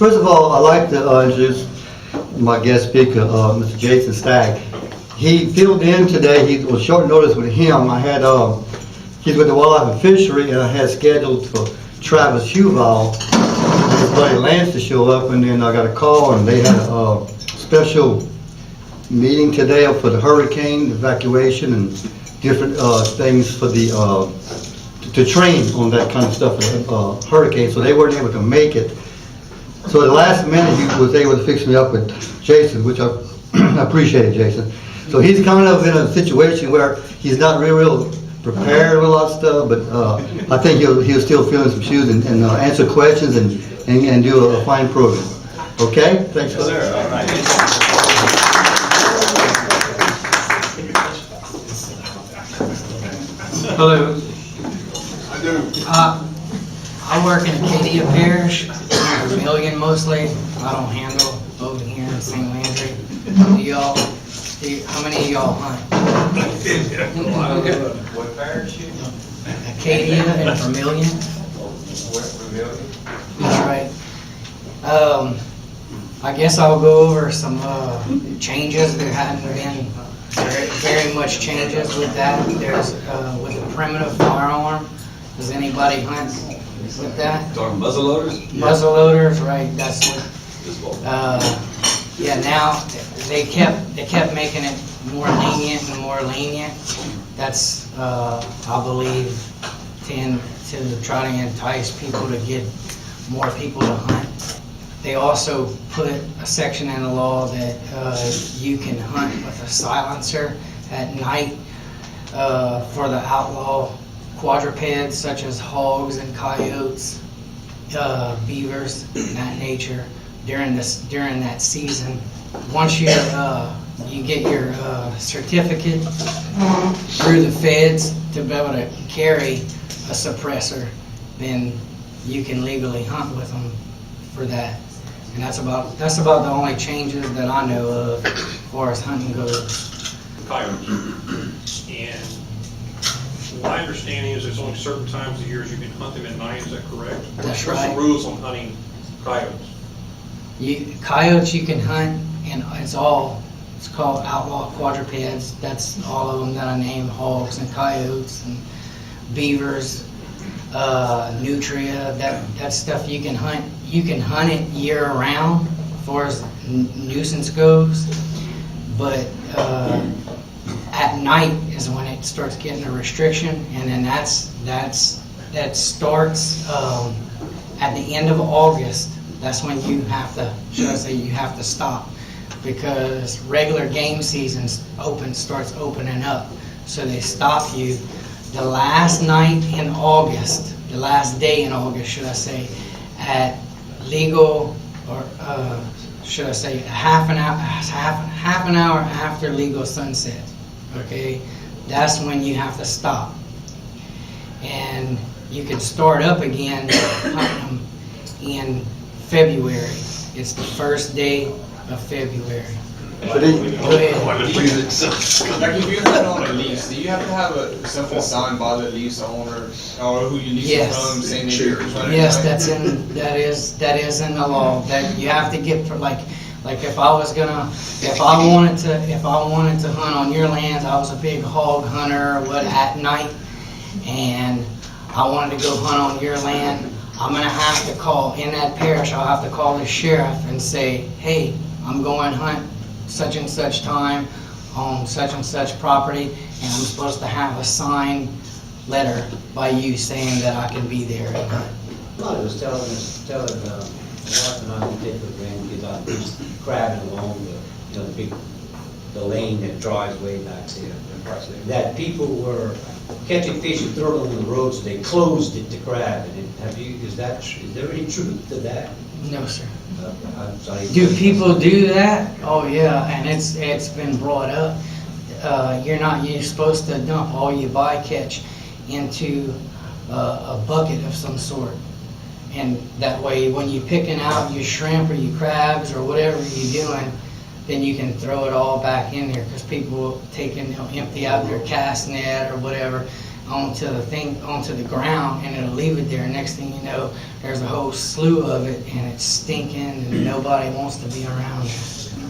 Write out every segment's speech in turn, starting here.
First of all, I'd like to introduce my guest speaker, Mr. Jason Stagg. He filled in today. He was short notice with him. I had he's with the Wildlife Fisheries, and I had scheduled for Travis Huval and his buddy Lance to show up, and then I got a call, and they had a special meeting today for the hurricane evacuation and different things for the to train on that kind of stuff, hurricane. So they weren't able to make it. So at the last minute, he was able to fix me up with Jason, which I appreciate, Jason. So he's kind of in a situation where he's not real prepared with a lot of stuff, but I think he'll still fill in some shoes and answer questions and do a fine program. Okay? Thanks, yes, sir. All right. Hello. I do. I work in Acadia Parish, Vermilion mostly. I don't handle over here in St. Landry. How many of y'all hunt? What parish? Acadia and Vermilion. Vermilion? That's right. I guess I'll go over some changes. There hadn't been very much changes with that. There's with the primitive firearm. Does anybody hunt with that? Talking muzzleloaders? Muzzleloaders, right? That's what. Yeah. Now they kept making it more lenient and more lenient. That's I believe to try to entice people to get more people to hunt. They also put a section in the law that you can hunt with a silencer at night for the outlaw quadrupeds such as hogs and coyotes, beavers, and that nature during that season. Once you get your certificate through the feds to be able to carry a suppressor, then you can legally hunt with them for that. And that's about the only changes that I know of as far as hunting goes. Coyotes. And my understanding is there's only certain times of years you can hunt them at night, is that correct? That's What's right. the rules on hunting coyotes? Coyotes you can hunt, and it's called outlaw quadrupeds. That's all of them that I named: hogs and coyotes and beavers, nutria. That stuff you can hunt. You can hunt it year round as far as nuisance goes, but at night is when it starts getting a restriction, and then that starts at the end of August. That's when you have to, you have to stop, because regular game season starts opening up. So they stop you the last night in August, the last day in August, should I say, at legal, or should I say half an hour after legal sunset. Okay, that's when you have to stop, and you can start up again hunting them in February. It's the first day of February. Like if you're hunting on a lease, do you have to have something signed by the lease owner or who you lease it from, saying that you're hunting? Yes, that is in the law, that you have to get for like if I wanted to hunt on your lands, I was a big hog hunter at night, and I wanted to go hunt on your land, I'm gonna have to call in that parish. I'll have to call the sheriff and say, hey, I'm going hunt such and such time on such and such property, and I'm supposed to have a signed letter by you saying that I can be there and hunt. I was telling my wife and I would take the grandkids out just crabbing along the lane that drives way back there. That people were catching fish and throwing them on the road, so they closed it to crab. And is there any truth to that? No, sir. I'm sorry. Do people do that? Oh yeah, and it's been brought up. You're supposed to dump all your bycatch into a bucket of some sort, and that way when you're picking out your shrimp or your crabs or whatever you're doing, then you can throw it all back in there, because people will take and they'll empty out their cast net or whatever onto the thing, onto the ground, and it'll leave it there. Next thing you know, there's a whole slew of it, and it's stinking, and nobody wants to be around it.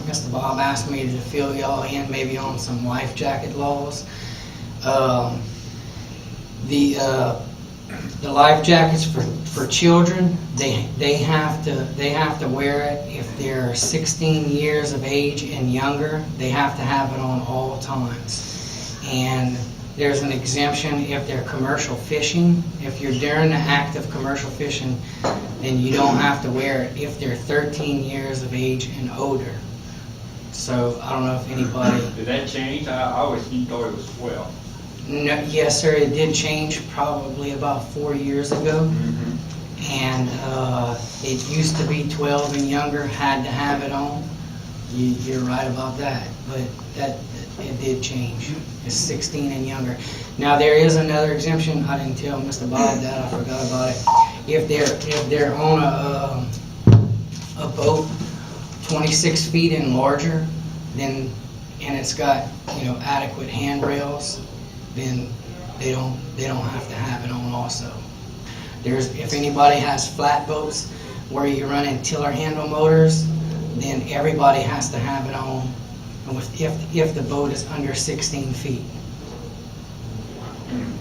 Mr. Bob asked me to fill y'all in, maybe on some life jacket laws. The life jackets for children, they have to wear it if they're 16 years of age and younger. They have to have it on all times. And there's an exemption if they're commercial fishing. If you're during the act of commercial fishing, then you don't have to wear it if they're 13 years of age and older. So I don't know if anybody. Did that change? I always thought it was 12. No, yes, sir, it did change probably about 4 years ago. And it used to be 12 and younger had to have it on. You're right about that, but it did change. It's 16 and younger. Now, there is another exemption. I didn't tell Mr. Bob that. I forgot about it. If they're on a boat 26 feet and larger, then, and it's got, you know, adequate handrails, then they don't have to have it on also. If anybody has flat boats where you're running tiller handle motors, then everybody has to have it on if the boat is under 16 feet.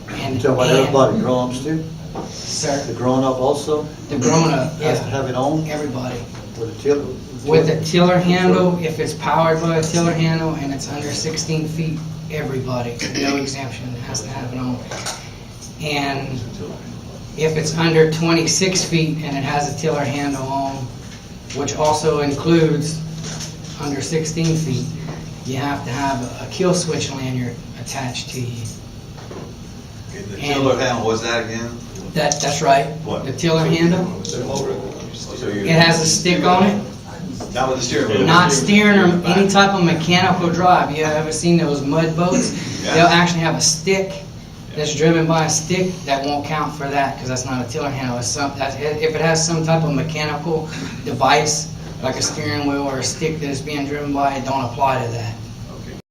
And, Tell about everybody, grown-ups too? Sir, The grown-up also the grown-up, has to yeah, have it on everybody. with a tiller? With a tiller handle, if it's powered by a tiller handle and it's under 16 feet, everybody, no exemption, has to have it on. And if it's under 26 feet and it has a tiller handle on, which also includes under 16 feet, you have to have a kill switch lanyard attached to you. Okay, the tiller handle, what's that again? That's right, What? the tiller handle, So it has a stick on it. Not with the steering wheel. Not steering or any type of mechanical drive. You ever seen those mud boats? Yeah. They'll actually have a stick that's driven by a stick. That won't count for that because that's not a tiller handle. If it has some type of mechanical device, like a steering wheel or a stick that is being driven by, it don't apply to that.